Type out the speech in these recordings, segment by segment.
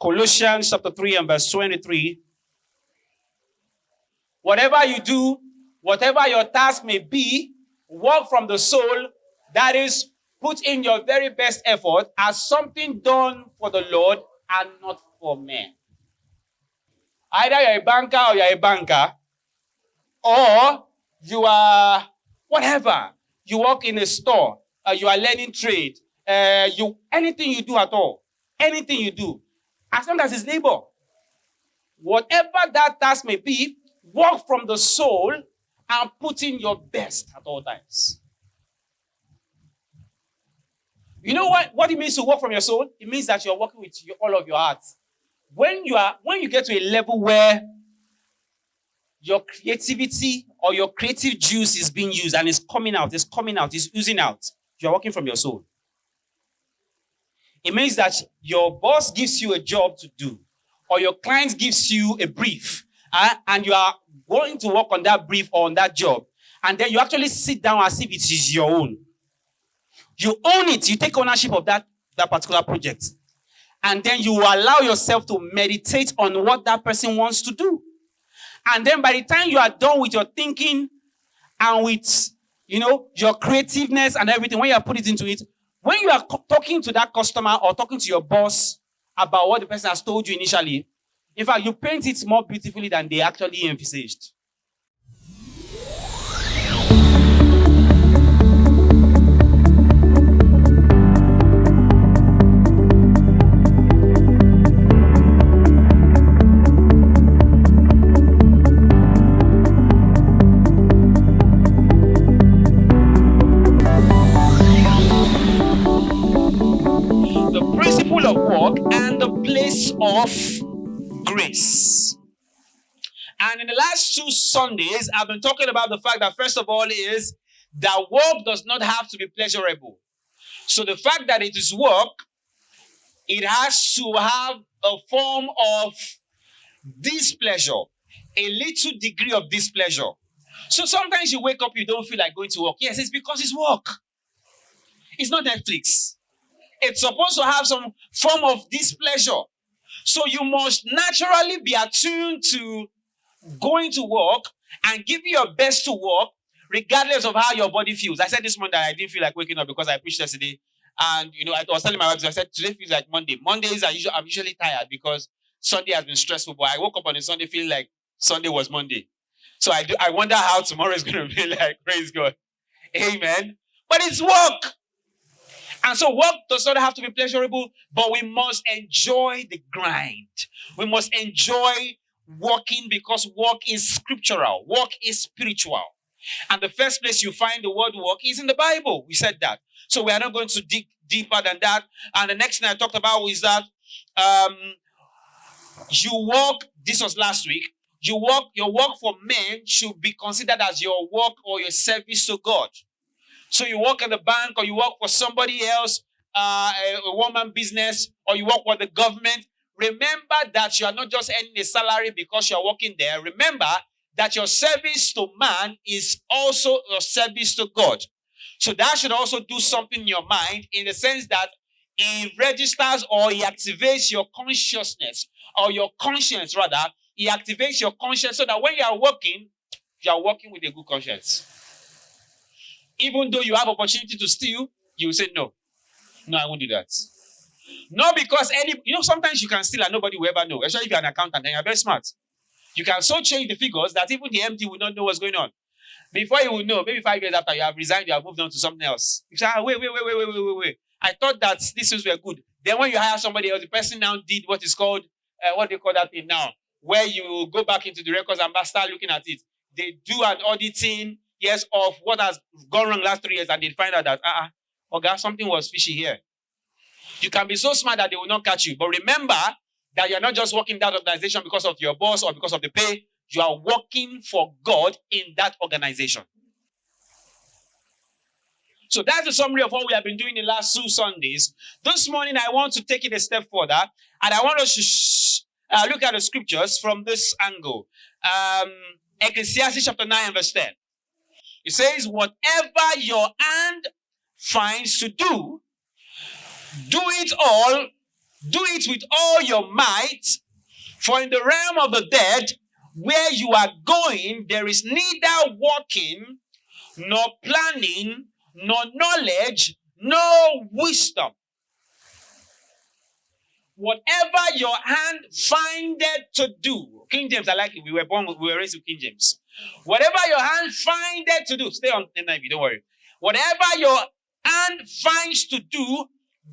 Colossians chapter 3 and verse 23. Whatever you do, whatever your task may be, work from the soul. That is, put in your very best effort as something done for the Lord and not for men. Either you're a banker or you're a banker, or you are whatever. You work in a store, you are learning trade, anything you do at all, anything you do, as long as it's labor, whatever that task may be, work from the soul and put in your best at all times. You know what it means to work from your soul? It means that you're working with all of your heart. When you get to a level where your creativity or your creative juice is being used and it's coming out, it's oozing out, you're working from your soul. It means that your boss gives you a job to do, or your client gives you a brief, and you are going to work on that brief or on that job, and then you actually sit down as if it is your own. You own it. You take ownership of that particular project. And then you allow yourself to meditate on what that person wants to do. And then by the time you are done with your thinking and with, your creativeness and everything, when you have put it into it, when you are talking to that customer or talking to your boss about what the person has told you initially, in fact, you paint it more beautifully than they actually envisaged. Of grace. And in the last 2 Sundays, I've been talking about the fact that first of all is that work does not have to be pleasurable. So the fact that it is work, it has to have a form of displeasure, a little degree of displeasure. So sometimes you wake up, you don't feel like going to work. Yes, it's because it's work. It's not Netflix. It's supposed to have some form of displeasure. So you must naturally be attuned to going to work and give your best to work, regardless of how your body feels. I said this morning that I didn't feel like waking up because I preached yesterday. And, I was telling my wife, I said, today feels like Monday. Mondays, I'm usually tired because Sunday has been stressful. But I woke up on a Sunday feeling like Sunday was Monday. So I wonder how tomorrow is going to be like. Praise God. Amen. But it's work. And so work does not have to be pleasurable, but we must enjoy the grind. We must enjoy working because work is scriptural. Work is spiritual. And the first place you find the word work is in the Bible. We said that. So we are not going to dig deeper than that. And the next thing I talked about is that you work, this was last week, your work for men should be considered as your work or your service to God. So you work at the bank or you work for somebody else, a one-man business, or you work for the government. Remember that you are not just earning a salary because you are working there. Remember that your service to man is also your service to God. So that should also do something in your mind in the sense that it registers or it activates your consciousness or your conscience rather. It activates your conscience so that when you are working with a good conscience. Even though you have opportunity to steal, you will say, no, I won't do that. Not because sometimes you can steal and nobody will ever know, especially if you're an accountant and you're very smart. You can so change the figures that even the MD will not know what's going on. Before you will know, maybe 5 years after you have resigned, you have moved on to something else. You say, wait. I thought that these things were good. Then when you hire somebody else, the person now did what is called, what do you call that thing now? Where you go back into the records and start looking at it. They do an auditing, yes, of what has gone wrong last 3 years, and they find out that, something was fishy here. You can be so smart that they will not catch you. But remember that you're not just working in that organization because of your boss or because of the pay. You are working for God in that organization. So that's the summary of what we have been doing in the last 2 Sundays. This morning, I want to take it a step further, and I want us to look at the scriptures from this angle. Ecclesiastes chapter 9 and verse 10. It says, whatever your hand finds to do, do it all Do it with all your might, for in the realm of the dead, where you are going, there is neither walking, nor planning, nor knowledge, nor wisdom. Whatever your hand findeth to do. King James, I like it. We were raised with King James. Whatever your hand findeth to do. Stay on NIV, don't worry. Whatever your hand finds to do,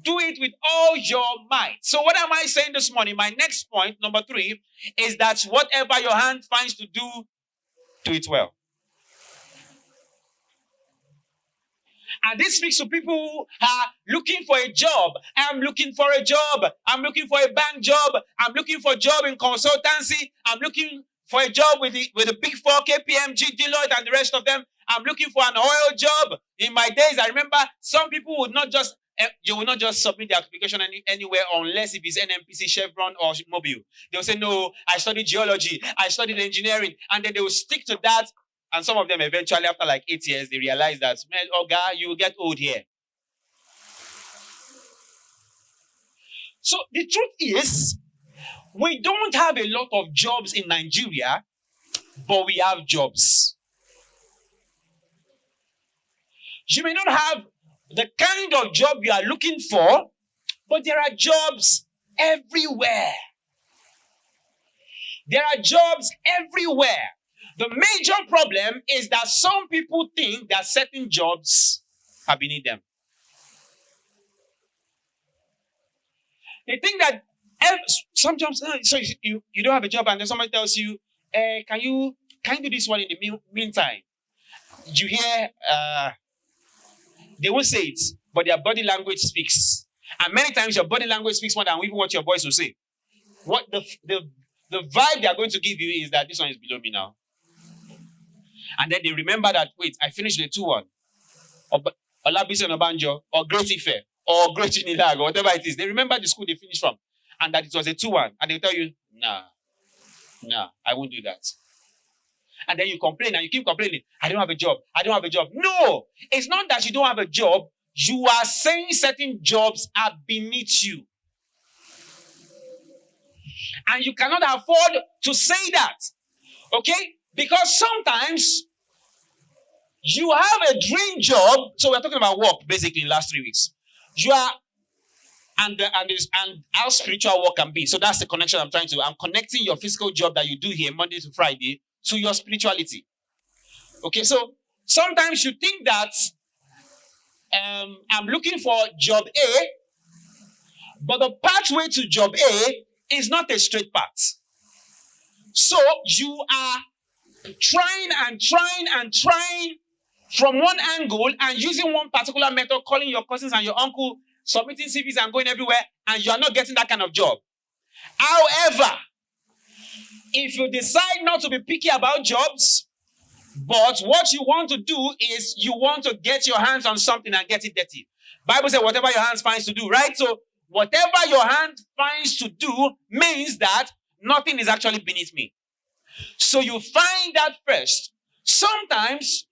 do it with all your might. So what am I saying this morning? My next point, number 3, is that whatever your hand finds to do it well. And this speaks to people who are looking for a job. I'm looking for a job. I'm looking for a bank job. I'm looking for a job in consultancy. I'm looking for a job with the big 4, KPMG, Deloitte, and the rest of them. I'm looking for an oil job. In my days, I remember some people would not just submit the application anywhere unless if it's NNPC, Chevron, or Mobile. They'll say, no, I studied geology, I studied engineering, and then they will stick to that. And some of them eventually, after like 8 years, they realize that, man, Oga, you will get old here. So the truth is, we don't have a lot of jobs in Nigeria, but we have jobs. You may not have the kind of job you are looking for, but there are jobs everywhere. There are jobs everywhere. The major problem is that some people think that certain jobs are beneath them. They think that some jobs, so you don't have a job, and then somebody tells you, can you do this one in the meantime? You hear, they won't say it, but their body language speaks. And many times your body language speaks more than even what your voice will say. What the vibe they are going to give you is that this one is below me now. And then they remember that, wait, I finished the 2-1. Or Olabisi Onabanjo, or Great Ife, or Great Unilag, or whatever it is. They remember the school they finished from. And that it was a 2-1. And they'll tell you, nah, I won't do that. And then you complain and you keep complaining. I don't have a job. No, it's not that you don't have a job. You are saying certain jobs are beneath you. And you cannot afford to say that. Okay? Because sometimes you have a dream job. So we're talking about work basically in the last 3 weeks. You are, and how spiritual work can be. So that's the connection I'm connecting your physical job that you do here Monday to Friday to your spirituality. Okay, so sometimes you think that I'm looking for job A, but the pathway to job A is not a straight path. So you are trying from one angle and using one particular method, calling your cousins and your uncle, submitting CVs and going everywhere, and you are not getting that kind of job. However, if you decide not to be picky about jobs, but what you want to do is you want to get your hands on something and get it dirty. Bible says whatever your hands finds to do, right? So whatever your hand finds to do means that nothing is actually beneath me. So you find that first. Sometimes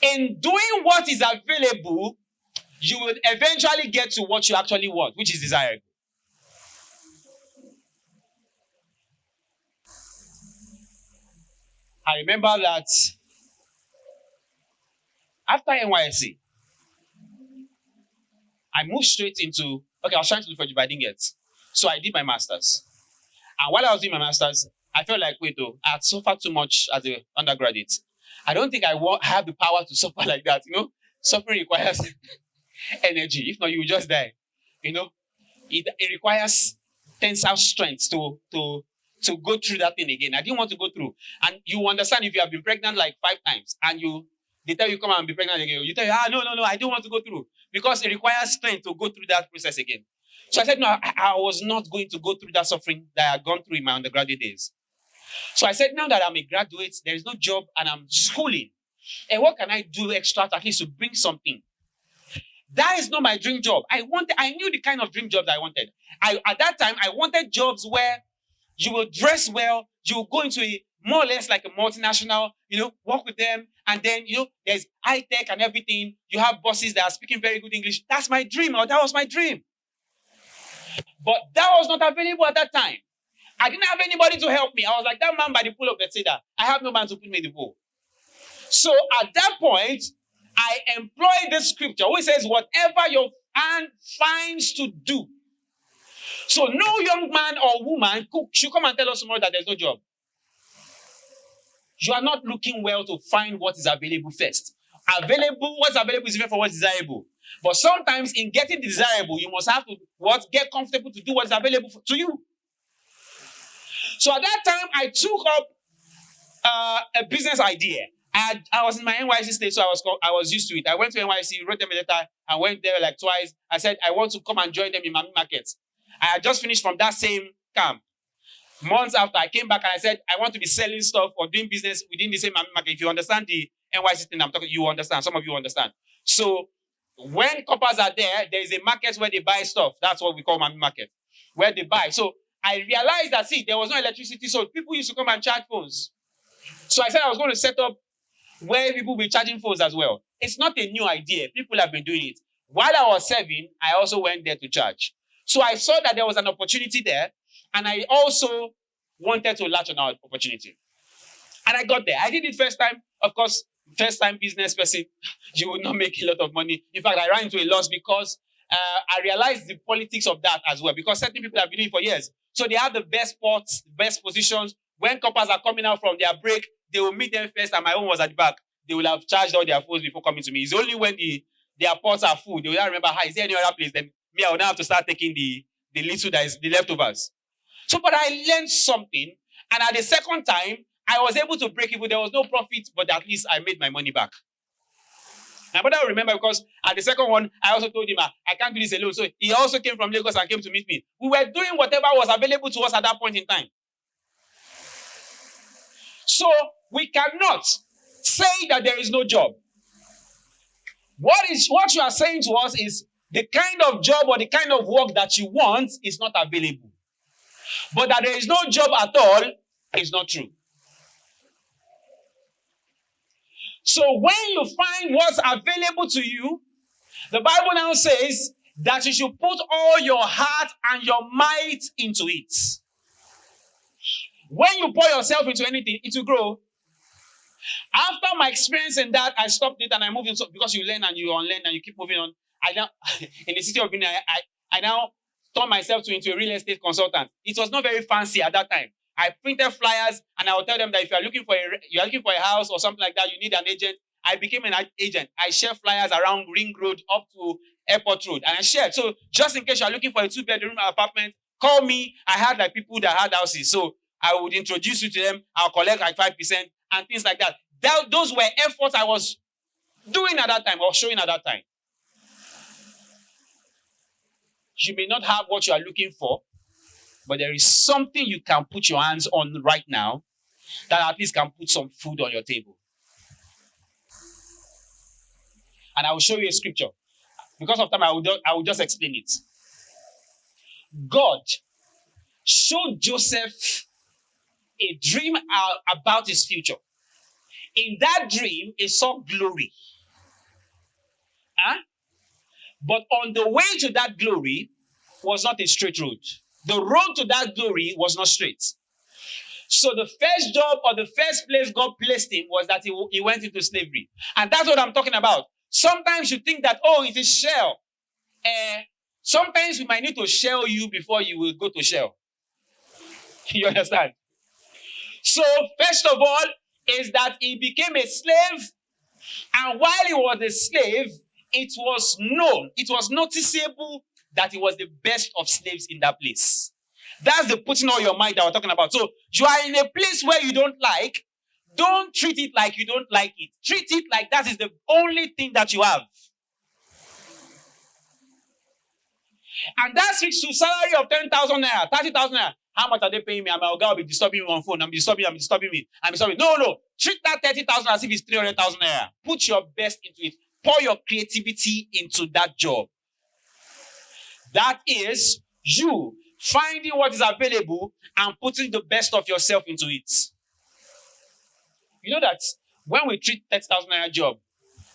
in doing what is available, you will eventually get to what you actually want, which is desirable. I remember that after NYSC, I moved straight into, I was trying to look for a job, I didn't get. So I did my master's. And while I was doing my master's, I felt like, I had suffered too much as an undergraduate. I don't think I have the power to suffer like that. Suffering requires energy. If not, you will just die. It requires tensile strength to go through that thing again. I didn't want to go through. And you understand if you have been pregnant like 5 times and they tell you come and be pregnant again. You tell you, no, I don't want to go through. Because it requires strength to go through that process again. So I said, no, I was not going to go through that suffering that I had gone through in my undergraduate days. So I said, now that I'm a graduate, there is no job and I'm schooling. And what can I do extra at least to bring something? That is not my dream job. I knew the kind of dream job that I wanted. At that time, I wanted jobs where you will dress well, you will go into a more or less like a multinational, work with them. And then, there's high tech and everything. You have bosses that are speaking very good English. That's my dream, or that was my dream. But that was not available at that time. I didn't have anybody to help me. I was like that man by the pool of Bethesda. I have no man to put me in the pool. So at that point, I employed this scripture which says, whatever your hand finds to do. So no young man or woman should come and tell us tomorrow that there's no job. You are not looking well to find what is available first. What's available is different from what's desirable. But sometimes in getting desirable, you must have to get comfortable to do what's available to you. So at that time, I took up a business idea. I was in my NYC stage, so I was used to it. I went to NYC, wrote them a letter, and went there like twice. I said, I want to come and join them in Mami Market. I had just finished from that same camp. Months after, I came back and I said, I want to be selling stuff or doing business within the same Mami Market. If you understand the NYC thing I'm talking, you understand. Some of you understand. So when coppers are there is a market where they buy stuff. That's what we call Mami Market, where they buy. So I realized that, there was no electricity, so people used to come and charge phones. So I said I was going to set up where people will be charging phones as well. It's not a new idea. People have been doing it. While I was serving, I also went there to charge. So I saw that there was an opportunity there, and I also wanted to latch on our opportunity. And I got there. I did it first time. Of course, first time business person, you will not make a lot of money. In fact, I ran into a loss because I realized the politics of that as well, because certain people have been doing it for years. So they have the best spots, best positions. When coppers are coming out from their break, they will meet them first, and my own was at the back. They will have charged all their phones before coming to me. It's only when their pots are full, they will not remember, is there any other place? Then me, I will now have to start taking the little that is the leftovers. So, but I learned something, and at the second time, I was able to break even. There was no profit, but at least I made my money back. My brother will remember, because at the second one, I also told him, I can't do this alone. So he also came from Lagos and came to meet me. We were doing whatever was available to us at that point in time. So we cannot say that there is no job. What you are saying to us is the kind of job or the kind of work that you want is not available. But that there is no job at all is not true. So when you find what's available to you, the Bible now says that you should put all your heart and your might into it. When you pour yourself into anything, it will grow. After my experience in that, I stopped it and I moved into, because you learn and you unlearn and you keep moving on. I now, in the city of Benin, I now turned myself into a real estate consultant. It was not very fancy at that time. I printed flyers and I would tell them that if you are looking for a house or something like that, you need an agent. I became an agent. I share flyers around Ring Road up to Airport Road, and I shared. So just in case you are looking for a 2-bedroom apartment, call me. I had like people that had houses, so I would introduce you to them. I'll collect like 5% and things like that. Those were efforts I was doing at that time or showing at that time. You may not have what you are looking for, but there is something you can put your hands on right now that at least can put some food on your table. And I will show you a scripture. Because of time, I will just explain it. God showed Joseph a dream about his future. In that dream, he saw glory. But on the way to that glory was not a straight road. The road to that glory was not straight. So the first job or the first place God placed him was that he went into slavery. And that's what I'm talking about. Sometimes you think that, it is Shell. Sometimes we might need to shell you before you will go to Shell. You understand? So first of all, is that he became a slave. And while he was a slave, it was known, it was noticeable that he was the best of slaves in that place. That's the putting all your mind that we're talking about. So you are in a place where you don't like. Don't treat it like you don't like it. Treat it like that is the only thing that you have. And that speaks to salary of 10,000 naira, 30,000 naira. How much are they paying me? My guy will be disturbing me on phone. I'm disturbing me. No. Treat that 30,000 as if it's 300,000 naira. Put your best into it. Pour your creativity into that job. That is you finding what is available and putting the best of yourself into it. You know that when we treat 30,000 naira job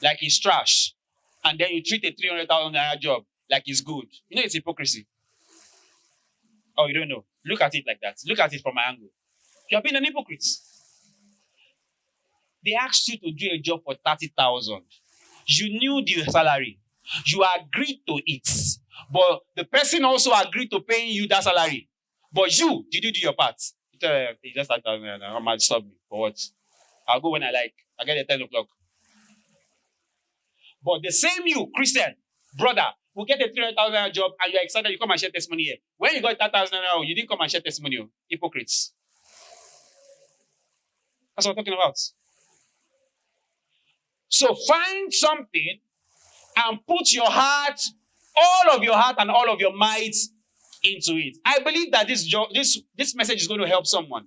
like it's trash, and then you treat a 300,000 naira job like it's good, you know it's hypocrisy. Oh, you don't know. Look at it like that. Look at it from my angle. You are being an hypocrite. They asked you to do a job for 30,000. You knew the salary. You agreed to it. But the person also agreed to paying you that salary. But you, did you do your part? You just like, I'm going to stop me. For what? I'll go when I like. I get at 10 o'clock. But the same you, Christian, brother, will get a 300,000 job and you're excited you come and share testimony here. When you got 30,000, you didn't come and share testimony. Hypocrites. That's what I'm talking about. So find something and put your heart, all of your heart and all of your might into it. I believe that this message is going to help someone.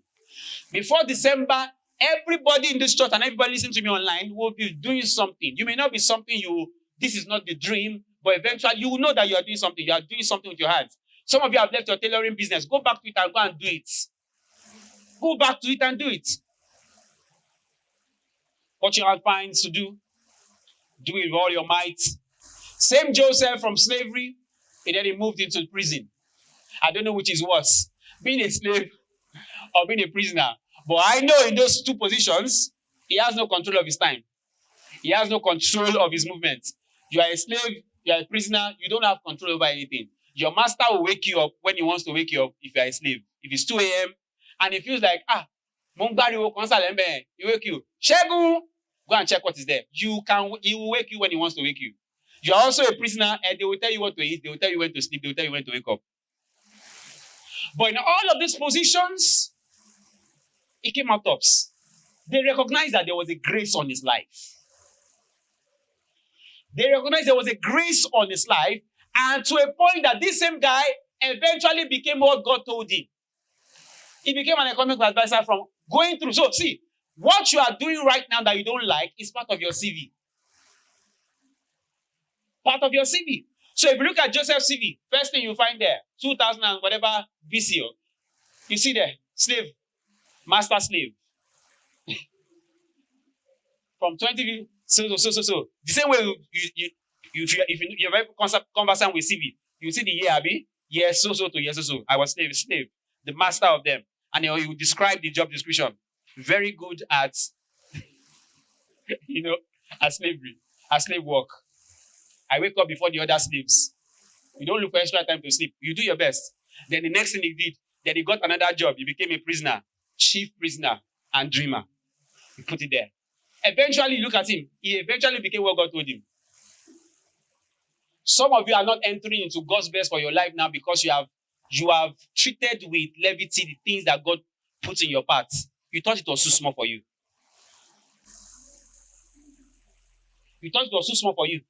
Before December, everybody in this church and everybody listening to me online will be doing something. You may not be something this is not the dream, but eventually you will know that you are doing something. You are doing something with your hands. Some of you have left your tailoring business. Go back to it and go and do it. Go back to it and do it. What your heart finds to do it with all your might. Same Joseph from slavery, and then he moved into prison. I don't know which is worse, being a slave or being a prisoner. But I know in those two positions, he has no control of his time. He has no control of his movement. You are a slave, you are a prisoner, you don't have control over anything. Your master will wake you up when he wants to wake you up if you are a slave. If it's 2 a.m. and he feels like, you wake you. Shegun, go and check what is there. He will wake you when he wants to wake you. You are also a prisoner and they will tell you what to eat, they will tell you when to sleep, they will tell you when to wake up. But in all of these positions, he came out tops. They recognized that there was a grace on his life. They recognized there was a grace on his life, and to a point that this same guy eventually became what God told him. He became an economic advisor from going through. So see, what you are doing right now that you don't like is part of your CV. Part of your CV. So if you look at Joseph's CV, first thing you find there, 2000 and whatever BC, you see there, slave, master slave. From 20, so. The same way if you're very conversant with CV, you see the year, Abi, yes, so to yes, so. I was slave, the master of them. And you describe the job description. Very good at, at slavery, at slave work. I wake up before the other slaves. You don't look for extra time to sleep. You do your best. Then the next thing he did, then he got another job. He became a prisoner, chief prisoner and dreamer. He put it there. Eventually, look at him. He eventually became what God told him. Some of you are not entering into God's best for your life now because you have treated with levity the things that God put in your path. You thought it was too small for you. You thought it was too small for you.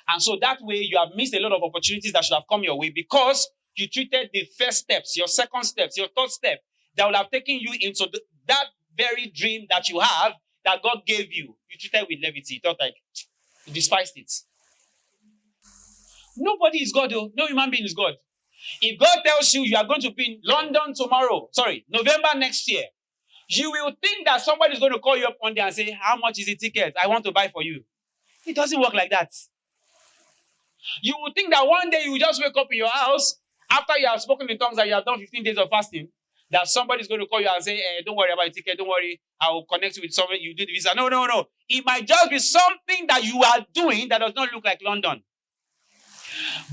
And so that way, you have missed a lot of opportunities that should have come your way because you treated the first steps, your second steps, your third step that would have taken you into that very dream that you have that God gave you. You treated with levity. You thought you despised it. Nobody is God, though. No human being is God. If God tells you are going to be in London November next year, you will think that somebody is going to call you up one day and say, how much is the ticket? I want to buy for you. It doesn't work like that. You will think that one day you will just wake up in your house after you have spoken in tongues and you have done 15 days of fasting, that somebody is going to call you and say, don't worry about the ticket, don't worry, I will connect you with somebody, you do the visa. No. It might just be something that you are doing that does not look like London.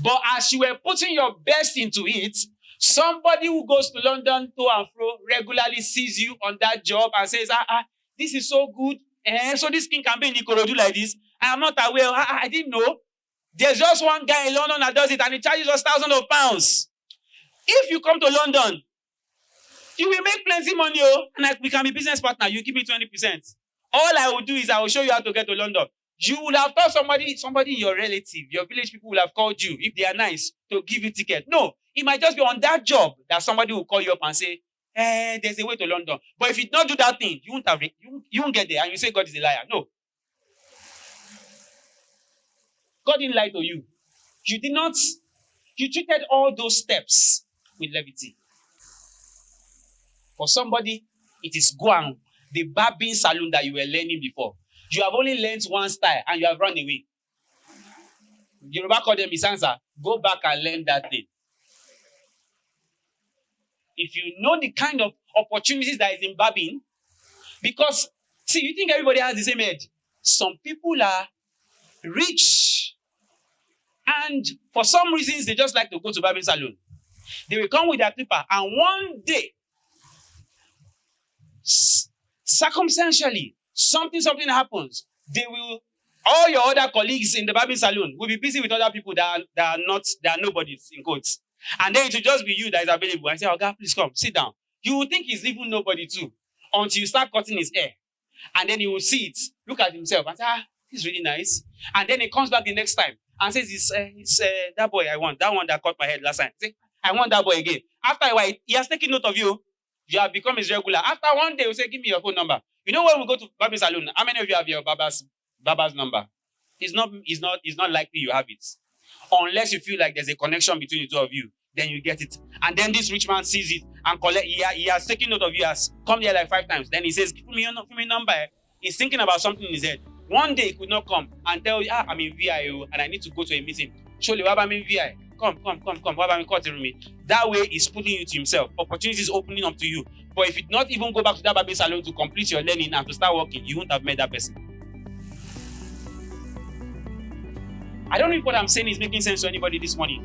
But as you were putting your best into it, somebody who goes to London to and fro regularly sees you on that job and says, this is so good. So this king can be in Ikorodu like this. I am not aware. I didn't know. There's just one guy in London that does it and he charges us thousands of pounds. If you come to London, you will make plenty money, and we can be business partner. You give me 20%. All I will do is I will show you how to get to London. You would have thought somebody in your relative, your village people will have called you, if they are nice, to give you ticket. No, it might just be on that job that somebody will call you up and say, there's a way to London. But if you don't do that thing, you won't get there and you say God is a liar. No. God didn't lie to you. You treated all those steps with levity. For somebody, it is Guang, the barbing salon that you were learning before. You have only learned one style and you have run away. Yoruba call them Isansa. Go back and learn that thing. if you know the kind of opportunities that is in barbing, because, see, you think everybody has the same head. Some people are rich, and for some reasons, they just like to go to barbing salon. They will come with their clipper, and one day, circumstantially, something happens. They will, all your other colleagues in the barbing salon will be busy with other people that are nobodies, in quotes. And then it will just be you that is available. I say, oh God, please come, sit down. You will think he's even nobody too, until you start cutting his hair. And then he will see it, look at himself, and say, he's really nice. And then he comes back the next time and says, it's that boy I want, that one that cut my head last time. Say, I want that boy again. After a while, he has taken note of you. You have become his regular. After one day, he'll say, give me your phone number. You know when we go to barbing salon, how many of you have your baba's number? It's not likely you have it. Unless you feel like there's a connection between the two of you, then you get it. And then this rich man sees it and he has taken note of you, has come here like 5 times. Then he says, give me your number. He's thinking about something in his head. One day he could not come and tell you, I'm in VIO and I need to go to a meeting. Surely, what about me in VI? Come. What about me cutting me? That way he's putting you to himself. Opportunities opening up to you. But if you not even go back to that barbing salon to complete your learning and to start working, you won't have met that person. I don't know if what I'm saying is making sense to anybody this morning.